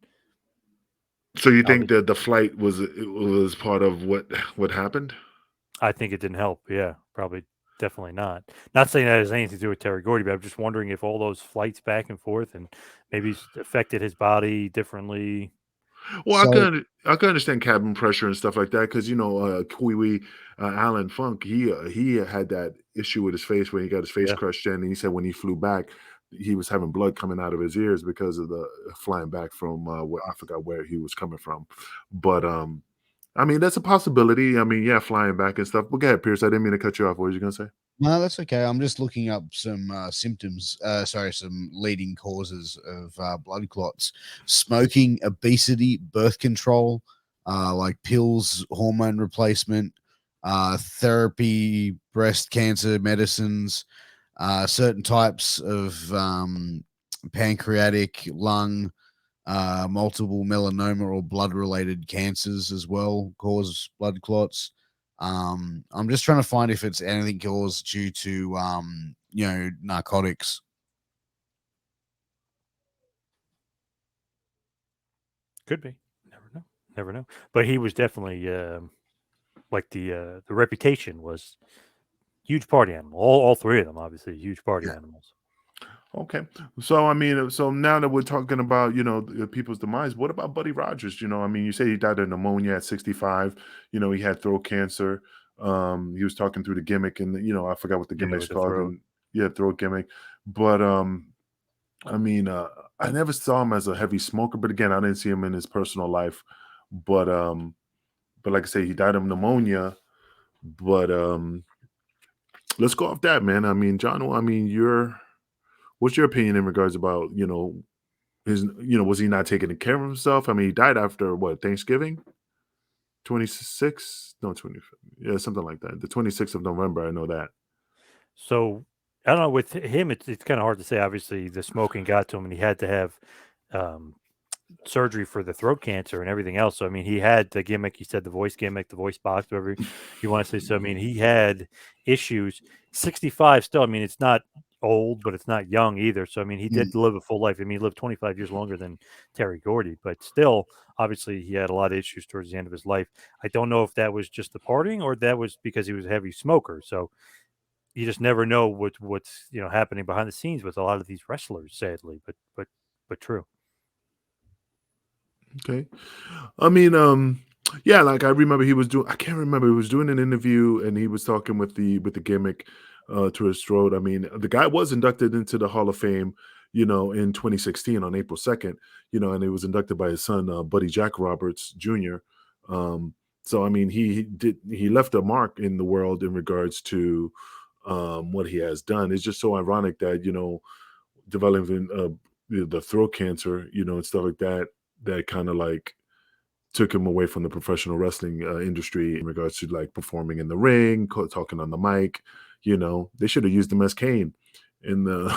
So you think obviously that the flight was part of what happened? I think it didn't help. Yeah, probably, definitely not. Not saying that has anything to do with Terry Gordy, but I'm just wondering if all those flights back and forth and maybe affected his body differently. Well, So I can understand cabin pressure and stuff like that because Kiwi Alan Funk he had that issue with his face when he got his face Yeah, crushed in, and he said when he flew back, he was having blood coming out of his ears because of the flying back from where I forgot where he was coming from, but I mean that's a possibility. I mean, yeah, flying back and stuff. But go ahead, Pierce. I didn't mean to cut you off. What were you gonna say? no, that's okay. I'm just looking up some symptoms. Some leading causes of blood clots: smoking, obesity, birth control, like pills, hormone replacement, therapy, breast cancer medicines, certain types of pancreatic, lung, multiple melanoma or blood related cancers as well cause blood clots. I'm just trying to find if it's anything caused due to narcotics. could be. Never know. Never know. But he was definitely like the reputation was huge party animal. All three of them, obviously, huge party Yeah. animals. Okay. So I mean, so now that we're talking about, the people's demise, what about Buddy Rogers? I mean, you say he died of pneumonia at 65. He had throat cancer. He was talking through the gimmick, and I forgot what the Yeah, gimmick's with the called, throat. and yeah, throat gimmick. But I mean, I never saw him as a heavy smoker, but again, I didn't see him in his personal life. But but like I say, he died of pneumonia. But let's go off that, man. I mean, John, I mean, what's your opinion in regards about, was he not taking care of himself? I mean, he died after what, Thanksgiving? 26, no, 20, yeah, something like that. The 26th of November, I know that. So I don't know. With him, it's kind of hard to say. Obviously, the smoking got to him, and he had to have um, surgery for the throat cancer and everything else. So I mean, he had the gimmick. You said the voice gimmick, the voice box, whatever you want to say. So I mean, he had issues. 65 still. I mean, it's not old, but it's not young either. So I mean, he did live a full life. I mean, he lived 25 years longer than Terry Gordy, but still, obviously, he had a lot of issues towards the end of his life. I don't know if that was just the partying or that was because he was a heavy smoker. So you just never know what's happening behind the scenes with a lot of these wrestlers, sadly, but true. Okay. I mean, yeah, like I remember he was doing, I can't remember, he was doing an interview and he was talking with the gimmick to his throat. I mean, the guy was inducted into the Hall of Fame, in 2016 on April 2nd, and he was inducted by his son, Buddy Jack Roberts Jr. So I mean, he left a mark in the world in regards to what he has done. It's just so ironic that, developing the throat cancer, and stuff like that, that kind of like took him away from the professional wrestling industry in regards to like performing in the ring, talking on the mic. They should have used him as Kane. In the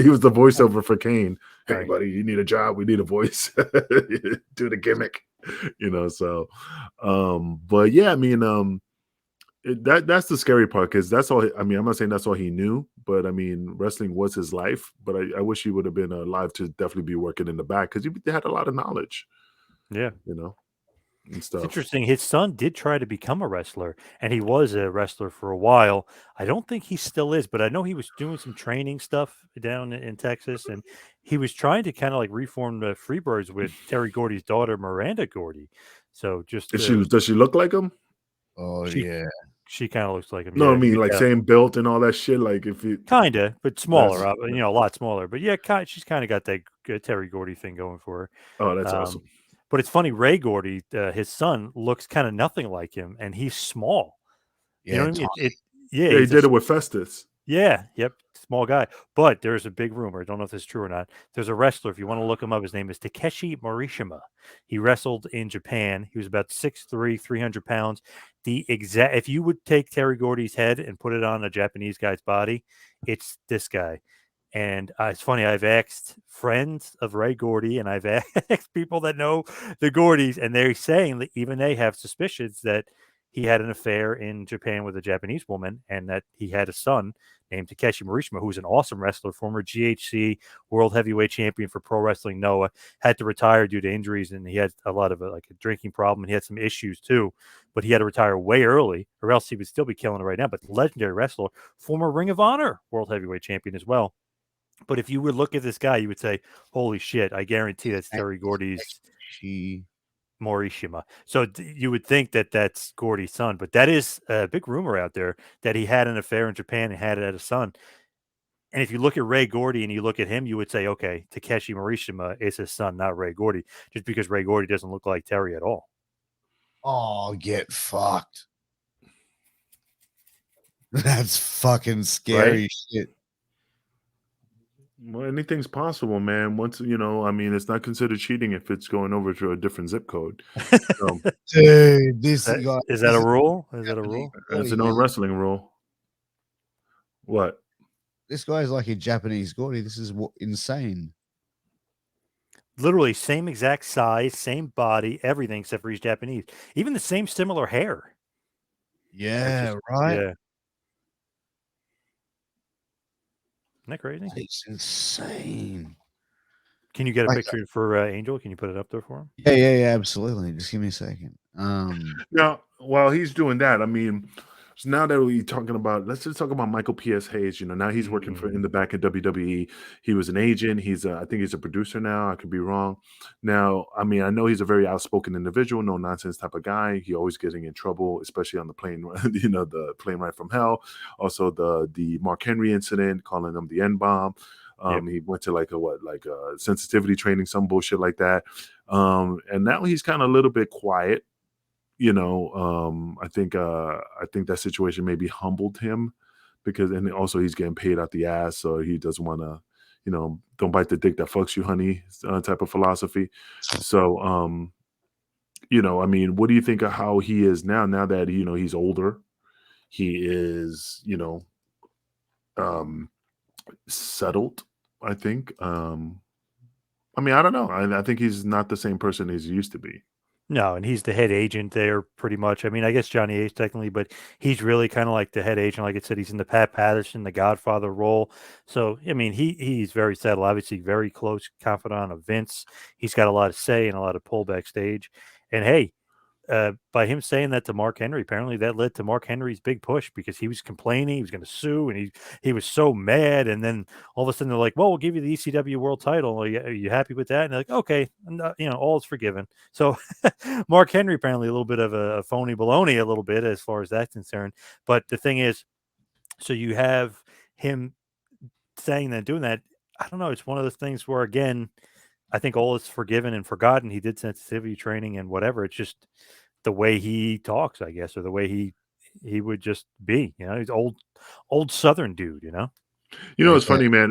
he was the voiceover for Kane. Hey, Right. buddy, you need a job. We need a voice. Do the gimmick. So, but yeah, I mean, that's the scary part because that's all. I mean, I'm not saying that's all he knew, but I mean, wrestling was his life. But I wish he would have been alive to definitely be working in the back because he had a lot of knowledge, Yeah. and It's stuff. interesting. His son did try to become a wrestler, and he was a wrestler for a while. I don't think he still is, but I know he was doing some training stuff down in Texas, and he was trying to kind of like reform the Freebirds with Terry Gordy's daughter, Miranda Gordy. So just Does she look like him? Oh she yeah. she kind of looks like him. No, I Yeah, you mean could like tell. same built and all that shit. Like if you Kinda, but that's smaller. A lot smaller. But yeah, she's kind of got that good Terry Gordy thing going for oh, that's her. awesome. But it's funny, Ray Gordy, his son, looks kind of nothing like him, and he's small. You know Yeah, what I mean? tiny. Yeah, Yeah, he he's did it with Festus. yep, small guy. But there's a big rumor. I don't know if this is true or not. There's a wrestler, if you want to look him up, his name is Takeshi Morishima. He wrestled in Japan. He was about 6'3", 300 pounds. If you would take Terry Gordy's head and put it on a Japanese guy's body, it's this guy. And it's funny, I've asked friends of Ray Gordy and I've asked people that know the Gordys, and they're saying that even they have suspicions that he had an affair in Japan with a Japanese woman and that he had a son named Takeshi Morishima, who's an awesome wrestler, former GHC world heavyweight champion for Pro Wrestling Noah, had to retire due to injuries, and he had a lot of like a drinking problem, and he had some issues too, but he had to retire way early or else he would still be killing it right now. But legendary wrestler, former Ring of Honor world heavyweight champion as well. But if you would look at this guy, you would say, holy shit, I guarantee that's Terry Gordy's She Morishima. So you would think that that's Gordy's son, but that is a big rumor out there that he had an affair in Japan and had a son. And if you look at Ray Gordy and you look at him, you would say, okay, Takeshi Morishima is his son, not Ray Gordy, just because Ray Gordy doesn't look like Terry at all. Oh, get fucked. That's fucking scary shit. Well, anything's possible, man. Once I mean, it's not considered cheating if it's going over to a different zip code. So Dude, this Is guy that a is rule? Is that a Japanese rule? that's Gordy, an old man. wrestling rule. What? This guy's like a Japanese Gordy. This is insane. Literally same exact size, same body, everything except for he's Japanese. Even the same similar hair. Yeah, right. Yeah. Isn't that crazy? It's insane. Can you get a Like, picture for Angel? Can you put it up there for him? yeah, absolutely. Just give me a second. Now, while he's doing that, I mean, so now that we're talking about, let's just talk about Michael P.S. Hayes. Now he's working in the back of WWE. He was an agent. I think he's a producer now. I could be wrong. Now, I mean, I know he's a very outspoken individual, no nonsense type of guy. He always getting in trouble, especially on the plane, the plane ride from hell. Also, the Mark Henry incident, calling him the N bomb. Yep. He went to like a sensitivity training, some bullshit like that. And now he's kind of a little bit quiet. I think that situation maybe humbled him and also he's getting paid out the ass, so he doesn't want to, don't bite the dick that fucks you, honey, type of philosophy. So I mean, what do you think of how he is now? Now that he's older, he is um, settled. I think. I mean, I don't know. I think he's not the same person as he used to be. No, and he's the head agent there pretty much. I mean, I guess Johnny Ace technically, but he's really kind of like the head agent. Like I said, he's in the Pat Patterson, the Godfather role. So, I mean, he's very settled, obviously very close confidant of Vince. He's got a lot of say and a lot of pull backstage. And hey, by him saying that to Mark Henry, apparently that led to Mark Henry's big push because he was complaining, he was going to sue, and he was so mad. And then all of a sudden they're like, "Well, we'll give you the ECW World Title. Are you happy with that?" And they're like, "Okay, all is forgiven." So Mark Henry apparently a little bit of a phony baloney, a little bit as far as that's concerned. But the thing is, so you have him saying that, doing that. I don't know. It's one of those things where again, I think all is forgiven and forgotten. He did sensitivity training and whatever. It's just the way he talks, I guess, or the way he would just be. He's old Southern dude. It's funny, man.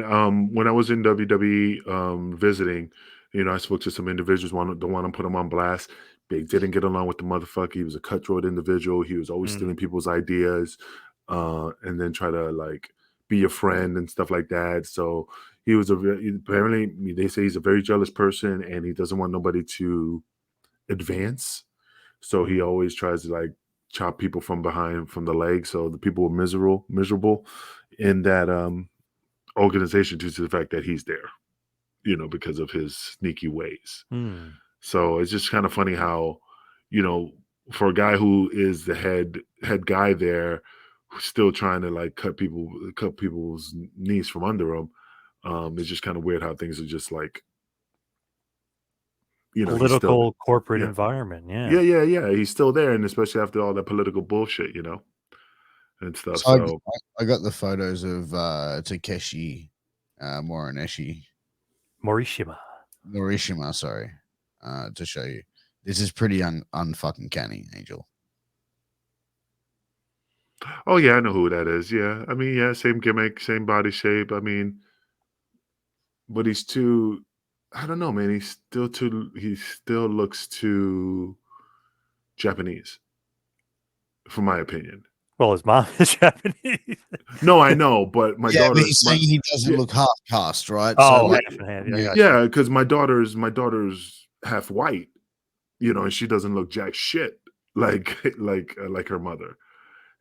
When I was in WWE visiting, I spoke to some individuals. Don't want to put him on blast. Big didn't get along with the motherfucker. He was a cutthroat individual. He was always stealing people's ideas, and then try to like be a friend and stuff like that. So he was apparently they say he's a very jealous person, and he doesn't want nobody to advance. So he always tries to like chop people from behind, from the legs. So the people were miserable in that organization due to the fact that he's there, because of his sneaky ways. So it's just kind of funny how, for a guy who is the head guy there, who's still trying to like cut people's knees from under him. It's just kind of weird how things are just like, he's still, political corporate yeah. environment. Yeah. He's still there, and especially after all that political bullshit, and stuff. So I got the photos of Takeshi Morishima, sorry, to show you. This is pretty unfucking canny, Angel. Oh yeah, I know who that is. Yeah, I mean, yeah, same gimmick, same body shape. I mean, but he's too. I don't know, man. He still looks too Japanese, from my opinion. Well, his mom is Japanese. No, I know, but my daughter. But he's saying he doesn't look half cast, right? Oh, so, half and half. Yeah, because my daughter's half white, and she doesn't look jack shit like her mother.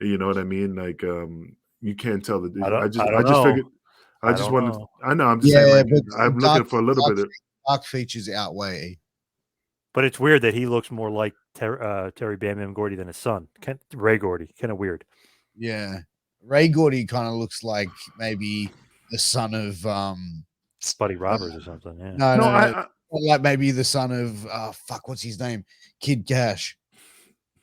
You know what I mean? Like, you can't tell the. I just figured. I just wanted. I know. I'm just saying. Like, I'm looking for a little bit of dark features outweigh. But it's weird that he looks more like Terry Bam Bam Gordy than his son, Ray Gordy. Kind of weird. Yeah, Ray Gordy kind of looks like maybe the son of Buddy Roberts or something. Yeah. No. Like maybe the son of what's his name? Kid Cash.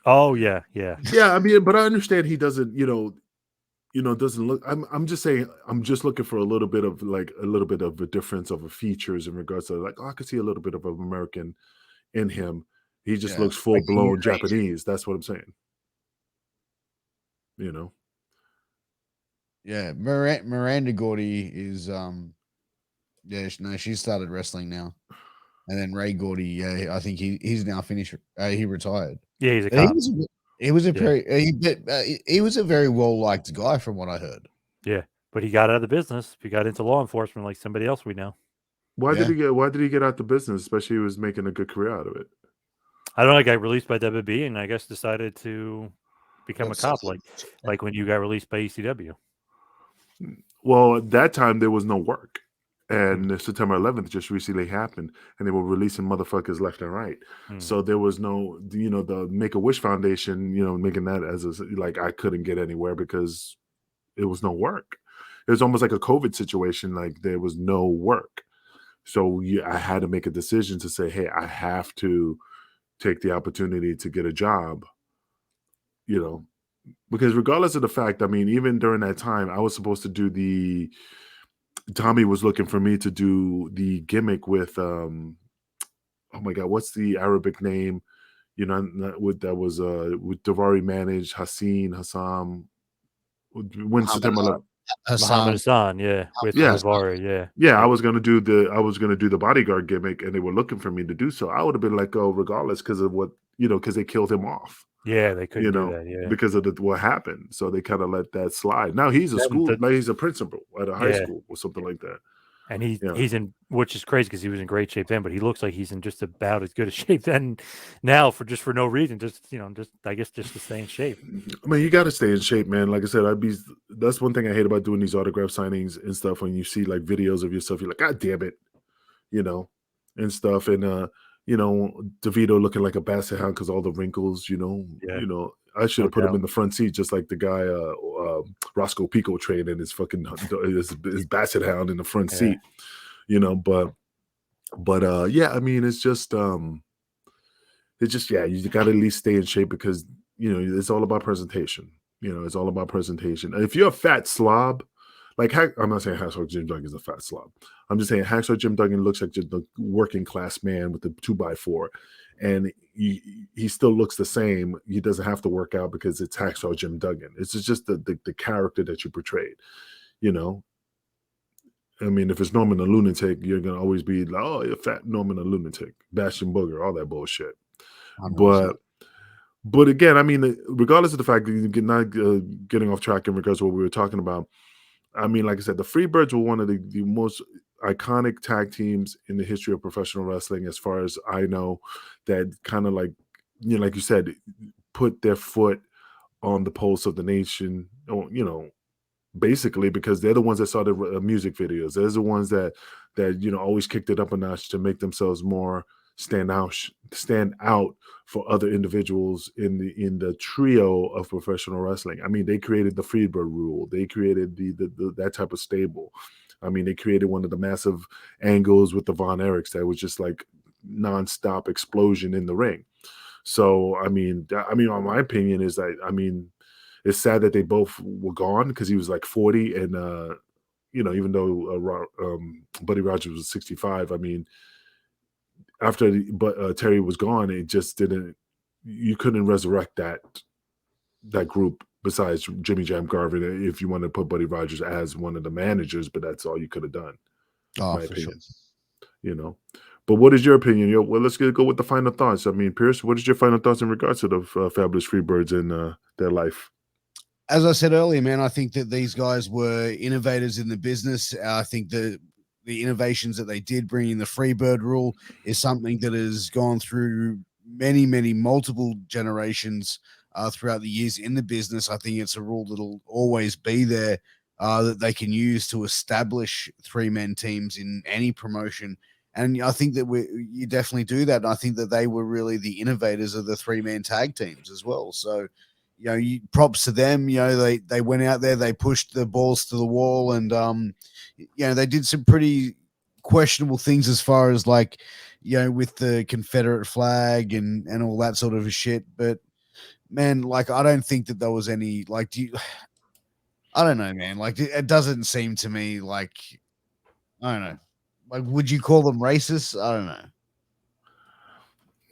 Oh yeah. I mean, but I understand he doesn't. Doesn't look. I'm just saying. I'm just looking for a little bit of a difference of features in regards to like. Oh, I could see a little bit of an American in him. He just looks full blown Japanese. That's what I'm saying. Yeah, Miranda Gordy is she started wrestling now, and then Ray Gordy, I think he's now finished. He retired. Yeah, he's a cop. He was a very well liked guy from what I heard. Yeah, but he got out of the business. He got into law enforcement like somebody else we know. Why did he get out the business? Especially he was making a good career out of it. I don't know. I got released by WB and I guess decided to become a cop, like when you got released by ECW. Well, at that time there was no work, and September 11th just recently happened, and they were releasing motherfuckers left and right. So there was no, the Make-A-Wish Foundation, making that as like I couldn't get anywhere because it was no work. It was almost like a COVID situation, like there was no work. So I had to make a decision to say, hey, I have to take the opportunity to get a job, because regardless of the fact, I mean, even during that time, I was supposed to do Tommy was looking for me to do the gimmick with, oh my God, what's the Arabic name? With Davari managed Hassam, when September 11th. Muhammad Hassan. Hassan, yeah, with Yeah. Rivara, yeah. Yeah, I was gonna do the bodyguard gimmick, and they were looking for me to do so. I would have been let go regardless because of what because they killed him off. Yeah, they You couldn't do know, that, yeah. because of what happened. So they kind of let that slide. Now he's a Then school, the like he's a principal at a high Yeah, school or something like that. and Yeah. he's in, which is crazy because he was in great shape then, but he looks like he's in just about as good a shape then now for no reason, just, just I guess just to stay in shape. I mean, you got to stay in shape, man. Like I said, that's one thing I hate about doing these autograph signings and stuff. When you see like videos of yourself, you're like, God damn it, you know, and stuff. And DeVito looking like a basset hound because all the wrinkles, Yeah, I should no have put him doubt. in the front seat, just like the guy Roscoe Pico train and his fucking his basset hound in the front Yeah. seat, but yeah, I mean, yeah, you got to at least stay in shape because it's all about presentation. It's all about presentation. If you're a fat slob, like I'm not saying Hacksaw Jim Duggan is a fat slob. I'm just saying Hacksaw Jim Duggan looks like just a working class man with the 2x4, and he still looks the same. He doesn't have to work out because it's Hacksaw Jim Duggan. It's just the character that you portrayed. I mean, if it's Norman the Lunatic, you're gonna always be like, oh, you're fat Norman the Lunatic, Bastion Booger, all that bullshit. 100%. But again, I mean, regardless of the fact that you're not getting off track in regards to what we were talking about, I mean, like I said, the Freebirds were one of the most iconic tag teams in the history of professional wrestling, as far as I know, that kind of like, like you said, put their foot on the pulse of the nation, basically because they're the ones that started music videos. They're the ones that always kicked it up a notch to make themselves more stand out for other individuals in the trio of professional wrestling. I mean, they created the Freebird rule. They created the that type of stable. I mean, they created one of the massive angles with the Von Erichs that was just like nonstop explosion in the ring. So I mean, my opinion is that it's sad that they both were gone because he was like 40 and even though Buddy Rogers was 65, I mean, after Terry was gone, it just didn't. You couldn't resurrect that group besides Jimmy Jam Garvin if you want to put Buddy Rogers as one of the managers, but that's all you could have done. Oh, My for sure. opinion. But what is your opinion? Well, let's go with the final thoughts. I mean, Pierce, what is your final thoughts in regards to the Fabulous Freebirds and their life? As I said earlier, man, I think that these guys were innovators in the business. I think the innovations that they did bring in the Freebird rule is something that has gone through many multiple generations throughout the years in the business. I think it's a rule that'll always be there that they can use to establish 3-man teams in any promotion. And I think that you definitely do that. And I think that they were really the innovators of the 3-man tag teams as well. So, props to them. They went out there, they pushed the balls to the wall, and they did some pretty questionable things as far as like, with the Confederate flag and all that sort of shit. But man, like, I don't think that there was any like, I don't know, man. Like, it doesn't seem to me like, I don't know. Like, would you call them racist? I don't know.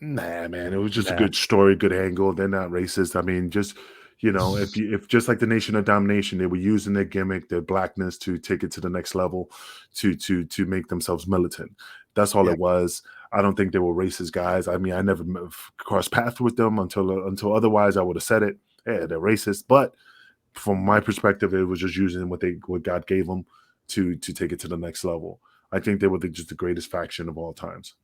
Nah, man, it was just a Nah. good story, good angle. They're not racist. I mean, just if just like the Nation of Domination, they were using their gimmick, their blackness to take it to the next level, to make themselves militant. That's all Yeah. it was. I don't think they were racist guys. I mean, I never crossed paths with them until otherwise I would have said it. Yeah, they're racist. But from my perspective, it was just using what God gave them to take it to the next level. I think they were just the greatest faction of all times.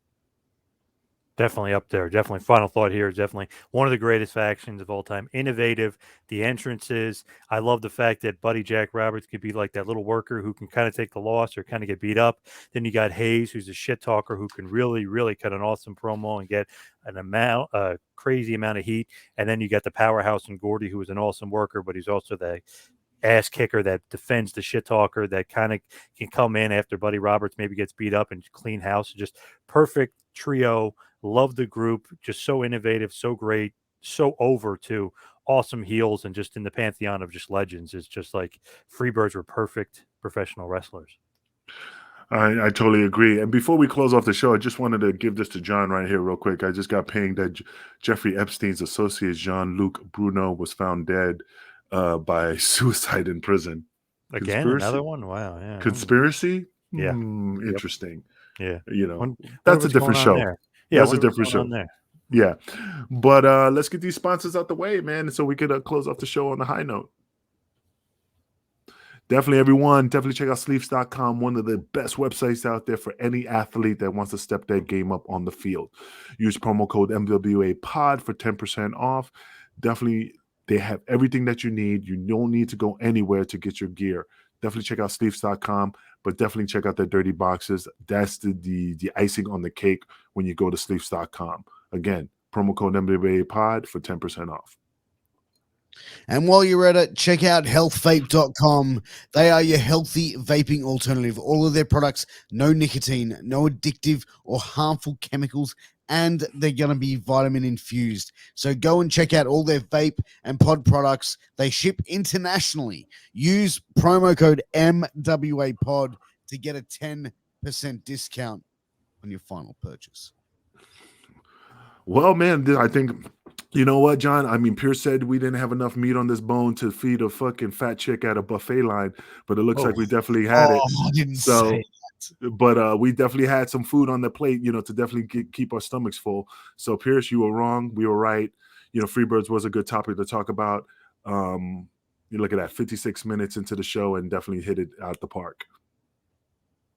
Definitely up there. Definitely. Final thought here is definitely one of the greatest factions of all time. Innovative. The entrances. I love the fact that Buddy Jack Roberts could be like that little worker who can kind of take the loss or kind of get beat up. Then you got Hayes, who's a shit talker who can really cut an awesome promo and get a crazy amount of heat. And then you got the powerhouse in Gordy, who is an awesome worker, but he's also the ass kicker that defends the shit talker that kind of can come in after Buddy Roberts maybe gets beat up and clean house. Just perfect trio. Love the group. Just so innovative, so great, so over too. Awesome heels and just in the pantheon of just legends. It's just like Freebirds were perfect professional wrestlers. I totally agree. And before we close off the show, I just wanted to give this to John right here real quick. I just got pinged that Jeffrey Epstein's associate, Jean-Luc Bruno, was found dead by suicide in prison. Again, Conspiracy? another one. Wow. Yeah. Conspiracy? Yeah. Interesting. Yeah. You know, Wonder that's a what's going different on show. there. Yeah. That's a Wonder what's different going on show. there. Yeah. But let's get these sponsors out the way, man, so we could close off the show on a high note. Definitely, everyone, definitely check out sleeves.com, one of the best websites out there for any athlete that wants to step their game up on the field. Use promo code MWAPOD for 10% off. Definitely, they have everything that you need. You don't need to go anywhere to get your gear. Definitely check out sleeves.com, but definitely check out their dirty boxes. That's the icing on the cake when you go to sleeves.com. Again, promo code MWAPOD for 10% off. And while you're at it, check out healthvape.com. They are your healthy vaping alternative. All of their products, no nicotine, no addictive or harmful chemicals, and they're going to be vitamin infused. So go and check out all their vape and pod products. They ship internationally. Use promo code MWAPOD to get a 10% discount on your final purchase. Well, man, I think, you know what, John? I mean, Pierce said we didn't have enough meat on this bone to feed a fucking fat chick at a buffet line, but it looks like we definitely had it. I didn't So, say but we definitely had some food on the plate, you know, to definitely keep our stomachs full. So, Pierce, you were wrong. We were right. You know, Freebirds was a good topic to talk about. You look at that, 56 minutes into the show and definitely hit it out the park.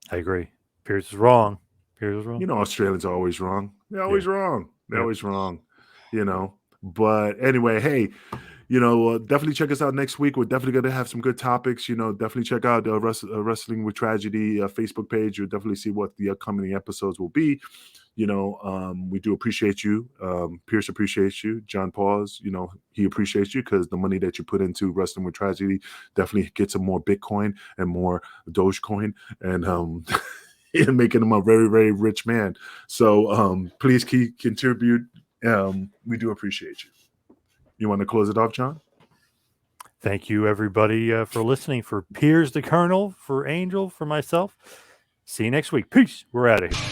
I agree. Pierce is wrong. Pierce was wrong. You know, Australians are always wrong. They're always wrong. They're Yep. always wrong, you know. But anyway, hey, you know, definitely check us out next week. We're definitely going to have some good topics. You know, definitely check out the Wrestling with Tragedy Facebook page. You'll definitely see what the upcoming episodes will be. You know, we do appreciate you. Pierce appreciates you. John Paws, you know, he appreciates you because the money that you put into Wrestling with Tragedy definitely gets him more Bitcoin and more Dogecoin and and making him a very, very rich man. So please contribute. We do appreciate you. You want to close it off, John? Thank you, everybody, for listening. For Piers the Colonel, for Angel, for myself. See you next week. Peace. We're out of here.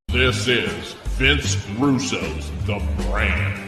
This is Vince Russo's The Brand.